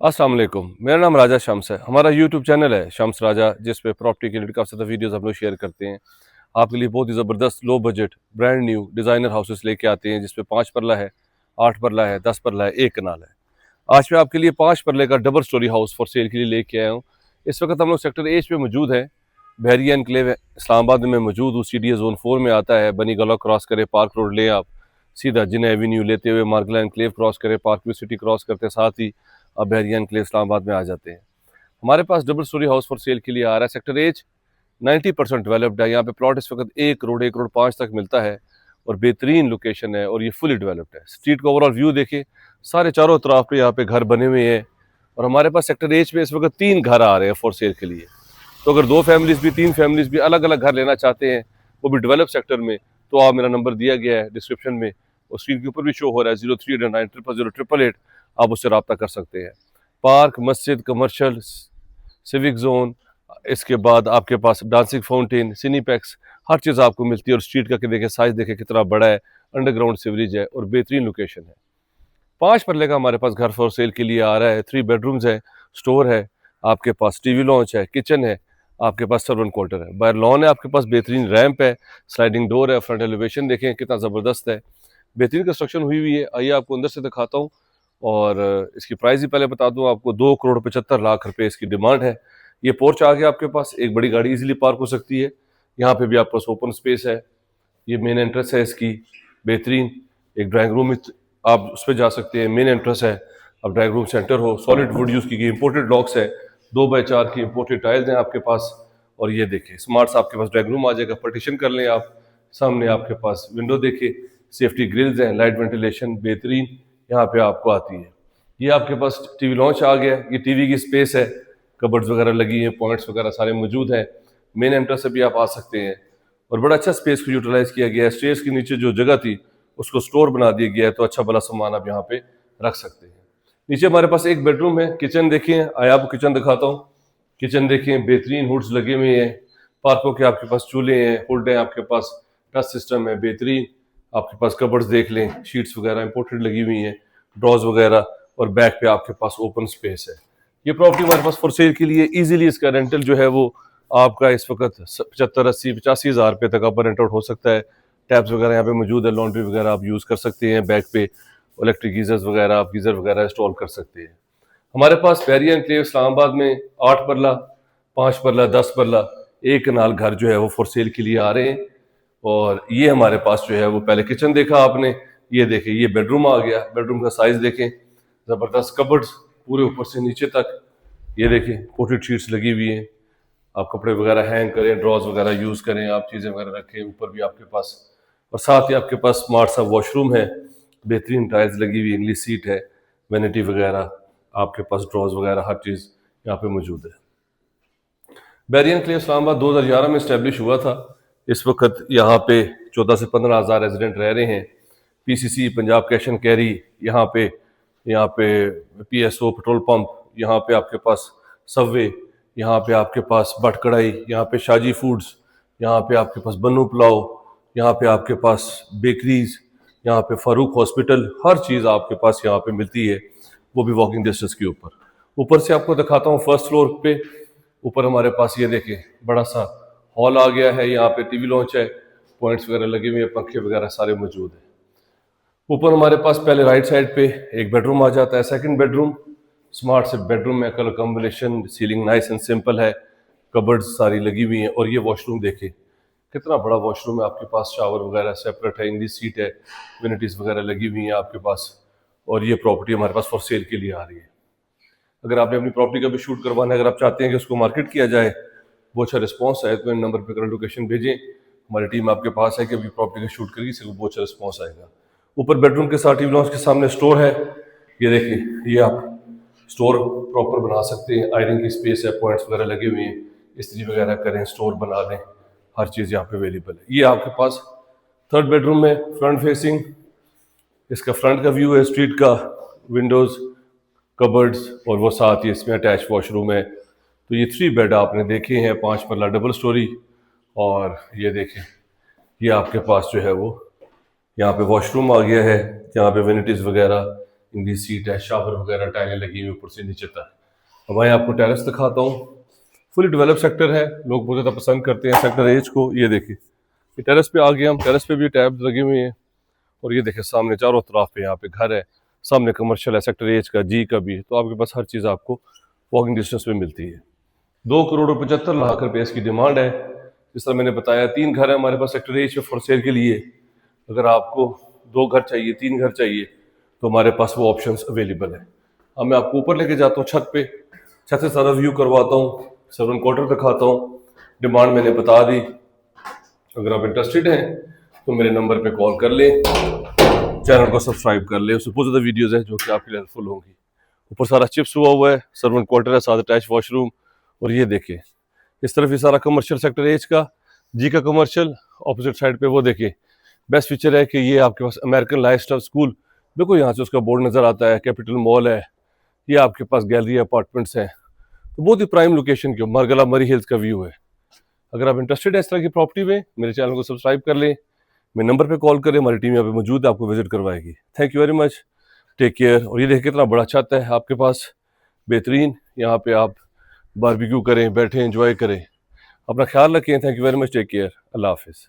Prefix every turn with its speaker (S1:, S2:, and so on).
S1: अस्सलाम वालेकुम। मेरा नाम राजा शम्स है। हमारा यूट्यूब चैनल है शम्स राजा, जिस पे प्रॉपर्टी के रिलेटेड काफ़ी ज़्यादा वीडियोस हम लोग शेयर करते हैं। आपके लिए बहुत ही ज़बरदस्त low budget brand new designer houses लेके आते हैं, जिसपे 5 परला है, 8 परला है, 10 परला है, 1 कनाल है। आज मैं आपके लिए 5 परले का double storey house for sale के लिए लेके आया हूँ। इस वक्त हम लोग सेक्टर एच पे मौजूद हैं। बहरिया एनक्लेव इस्लामाबाद में मौजूद हूँ। CDA जोन 4 में आता है। बनी गला क्रॉस करे, पार्क रोड ले आप सीधा जिन्ना एवेन्यू लेते हुए मार्गला एनक्लेव क्रॉस करे, पार्क व्यू सिटी क्रॉस करते साथ ही आप बहरिया एनक्लेव इस्लामाबाद में आ जाते हैं। हमारे पास double storey house for sale के लिए आ रहा है। सेक्टर एच 90% डेवलप्ड है। यहाँ पे प्लॉट इस वक्त 1 करोड़ 5 तक मिलता है और बेहतरीन लोकेशन है और ये फुली डेवलप्ड है। स्ट्रीट का ओवरऑल व्यू देखें, सारे चारों तरफ पे यहाँ पे घर बने हुए हैं और हमारे पास सेक्टर एच में इस वक्त 3 घर आ रहे हैं फॉर सेल के लिए। तो अगर 2 फैमिलीज भी 3 फैमिलीज भी अलग अलग घर लेना चाहते हैं, वो भी डेवलप सेक्टर में, तो आप, मेरा नंबर दिया गया है डिस्क्रिप्शन में और स्क्रीन के ऊपर भी शो हो रहा है 0389000888। आप उससे रब्ता कर सकते हैं। पार्क, मस्जिद, कमर्शियल, सिविक जोन, इसके बाद आपके पास डांसिंग फाउंटेन, सिनीपैक्स, हर चीज़ आपको मिलती है। और स्ट्रीट का कि देखें साइज देखें कितना बड़ा है, अंडरग्राउंड सीवरेज है और बेहतरीन लोकेशन है। 5 परले का हमारे पास घर फॉर सेल के लिए आ रहा है। 3 बेडरूम्स है, स्टोर है, आपके पास टीवी लॉन्च है, किचन है, आपके पास सर्वेंट क्वार्टर है, बाहर लॉन है, आपके पास बेहतरीन रैंप है, स्लाइडिंग डोर है, फ्रंट एलिवेशन देखें कितना ज़बरदस्त है, बेहतरीन कंस्ट्रक्शन हुई है। आइए आपको अंदर से दिखाता हूँ और इसकी प्राइस ही पहले बता दूँ आपको। 2 करोड़ 75 लाख रुपए इसकी डिमांड है। ये पोर्च आ गया आपके पास, एक बड़ी गाड़ी इजीली पार्क हो सकती है। यहाँ पे भी आपके पास ओपन स्पेस है। ये मेन एंट्रेंस है इसकी, बेहतरीन एक ड्राइंग रूम आप उस पर जा सकते हैं। मेन एंट्रेंस है, अब ड्राइंग रूम सेंटर हो, सॉलिड वुड यूज़ की गई, इंपोर्टेड लॉक्स है, 2x4 की इंपोर्टेड टाइल्स हैं आपके पास। और ये देखिए स्मार्ट सा आपके पास ड्राइंग रूम आ जाएगा, पार्टीशन कर लें आप। सामने आपके पास विंडो देखिए, सेफ्टी ग्रिल्स हैं, लाइट वेंटिलेशन बेहतरीन यहाँ पे आपको आती है। ये आपके पास टीवी लॉन्च आ गया, ये टीवी की स्पेस है, कबर्ड्स वगैरह लगी हैं, पॉइंट्स वगैरह सारे मौजूद हैं। मेन एंट्रेंस से भी आप आ सकते हैं और बड़ा अच्छा स्पेस को यूटिलाइज किया गया है। स्टेयर्स के नीचे जो जगह थी उसको स्टोर बना दिया गया है, तो अच्छा भला सामान आप यहाँ पे रख सकते हैं। नीचे हमारे पास एक बेडरूम है, किचन देखिए, आया आपको किचन दिखाता हूँ। किचन देखिए, बेहतरीन हुड्स लगे हुए हैं, पार्कों के आपके पास चूल्हे हैं, हुड है, आपके पास टच सिस्टम है बेहतरीन। आपके पास कबर्ड्स देख लें, शीट्स वगैरह इंपोर्टेड लगी हुई हैं, ड्रॉज वगैरह, और बैक पे आपके पास ओपन स्पेस है। ये प्रॉपर्टी हमारे पास फॉर सेल के लिए इजीली इसका रेंटल जो है वो आपका इस वक्त 75 80 85 हज़ार रुपये तक आपका रेंट आउट हो सकता है। टैब्स वगैरह यहाँ पे मौजूद है, लॉन्ड्री वगैरह आप यूज़ कर सकते हैं। बैक पे इलेक्ट्रिक गीजर्स वगैरह, आप गीज़र वगैरह इंस्टॉल कर सकते हैं। हमारे पास बहरिया एनक्लेव इस्लामाबाद में 8 परला, 5 परला, 10 परला, 1 कनाल घर जो है वो फॉर सेल के लिए आ रहे हैं। और ये हमारे पास जो है वो, पहले किचन देखा आपने, ये देखें ये बेडरूम आ गया। बेडरूम का साइज देखें, ज़बरदस्त कबर्ड्स पूरे ऊपर से नीचे तक, ये देखें पोर्ट्रेट शीट्स लगी हुई हैं। आप कपड़े वगैरह हैंग करें, ड्रॉज वगैरह यूज़ करें, आप चीज़ें वगैरह रखें, ऊपर भी आपके पास। और साथ ही आपके पास स्मार्ट सा वॉशरूम है, बेहतरीन टाइल्स लगी हुई, इंग्लिश सीट है, वैनिटी वगैरह, आपके पास ड्रॉज वगैरह, हर चीज़ यहाँ पे मौजूद है। बहरिया एनक्लेव इस्लामाबाद 2011 में इस्टेब्लिश हुआ था। इस वक्त यहाँ पे 14 से 15 हज़ार रेजिडेंट रह रहे हैं। PCC, Punjab cash and carry, यहाँ पे PSO पेट्रोल पंप, यहाँ पे आपके पास सबवे, यहाँ पे आपके पास भट कढ़ाई, यहाँ पे शाजी फूड्स, यहाँ पे आपके पास बन्नू पुलाव, यहाँ पे आपके पास बेकरीज, यहाँ पे फारूक हॉस्पिटल, हर चीज़ आपके पास यहाँ पे मिलती है, वो भी वॉकिंग डिस्टेंस के ऊपर। ऊपर से आपको दिखाता हूँ फर्स्ट फ्लोर पे। ऊपर हमारे पास ये देखें बड़ा सा हॉल आ गया है, यहाँ पे टीवी लॉन्च है, पॉइंट्स वगैरह लगे हुए हैं, पंखे वगैरह सारे मौजूद हैं। ऊपर हमारे पास पहले राइट साइड पे एक बेडरूम आ जाता है, सेकंड बेडरूम, स्मार्ट से बेडरूम में colour combination, ceiling nice and simple है, कबर्ड्स सारी लगी हुई हैं। और ये वॉशरूम देखें कितना बड़ा वॉशरूम है, आपके पास शावर वगैरह सेपरेट है, इंग्लिश सीट है, विनिटीज वगैरह लगी हुई हैं आपके पास। और ये प्रॉपर्टी हमारे पास फॉर सेल के लिए आ रही है। अगर आपने अपनी प्रॉपर्टी का भी शूट करवाना है, अगर आप चाहते हैं कि उसको मार्केट किया जाए, वो अच्छा रिस्पॉन्स आए, तो इन नंबर पर करंट लोकेशन भेजें, हमारी टीम आपके पास है कि अभी प्रॉपर्टी का शूट करेगी, इससे बहुत अच्छा रिस्पॉन्स आएगा। ऊपर बेडरूम के साथ टीवी लॉन्च के सामने स्टोर है, ये देखिए, ये आप स्टोर प्रॉपर बना सकते हैं, आयरन की स्पेस है, पॉइंट्स वगैरह लगे हुए हैं, इस्त्री वगैरह करें, स्टोर बना दें, हर चीज़ यहाँ पे अवेलेबल है। ये आपके पास थर्ड बेडरूम में फ्रंट फेसिंग, इसका फ्रंट का व्यू है, स्ट्रीट का, विंडोज़, कबर्ड्स, और वो साथ ही इसमें अटैच वॉशरूम है। तो ये 3 बेड आपने देखे हैं, 5 परला डबल स्टोरी। और ये देखें, ये आपके पास जो है वो यहाँ पे वॉशरूम आ गया है, यहाँ पे वेनिटीज़ वगैरह, इंग्लिश सीट है, शावर वगैरह, टाइलें लगी हुई ऊपर से नीचे तक। अब मैं आपको टेरेस दिखाता हूँ। फुली डेवलप सेक्टर है, लोग बहुत ज़्यादा पसंद करते हैं सेक्टर एज को। ये देखिए, ये टेरेस पे आ गए हम। टेरेस पे भी टैब लगी हुई हैं और ये देखिए सामने चारों तरफ पे यहाँ पे घर है, सामने कमर्शियल है सेक्टर एज का, जी का भी। तो आपके पास हर चीज़ आपको वॉकिंग डिस्टेंस पे मिलती है। 2,75,00,000 रुपये इसकी डिमांड है। जिस तरह मैंने बताया, 3 घर है हमारे पास सेक्टर एज पे फॉर सेल के लिए। अगर आपको 2 घर चाहिए, 3 घर चाहिए, तो हमारे पास वो ऑप्शंस अवेलेबल है। अब मैं आपको ऊपर लेके जाता हूँ छत पे, छत से सारा व्यू करवाता हूँ, सर्वेंट क्वार्टर दिखाता हूँ। डिमांड मैंने बता दी। अगर आप इंटरेस्टेड हैं तो मेरे नंबर पे कॉल कर लें, चैनल को सब्सक्राइब कर लें। उसमें बहुत ज़्यादा वीडियोज़ हैं जो कि आपके लिए हेल्पफुल होंगी। ऊपर सारा चिप्स हुआ है, सर्वेंट क्वार्टर है, साथ अटैच वॉशरूम। और ये देखिए इस तरफ ये सारा कमर्शियल सेक्टर एज का, जी का कमर्शियल। ऑपोजिट साइड पे वो देखिए, बेस्ट फीचर है कि ये आपके पास अमेरिकन लाइफस्टाइल स्कूल, देखो यहाँ से उसका बोर्ड नज़र आता है, कैपिटल मॉल है, ये आपके पास गैलरी अपार्टमेंट्स हैं। तो बहुत ही प्राइम लोकेशन की मरगला मरी हिल्स का व्यू है। अगर आप इंटरेस्टेड हैं इस तरह की प्रॉपर्टी में, मेरे चैनल को सब्सक्राइब कर लें, मेरे नंबर पे कॉल करें, हमारी टीम यहाँ पे मौजूद है, आपको विजिट करवाएगी। Thank you very much, take care. और ये देखिए कितना बड़ा छत है आपके पास, बेहतरीन। यहाँ पे आप बारबेक्यू करें, बैठें, एंजॉय करें। अपना ख्याल रखें। Thank you very much, take care, अल्लाह हाफिज़।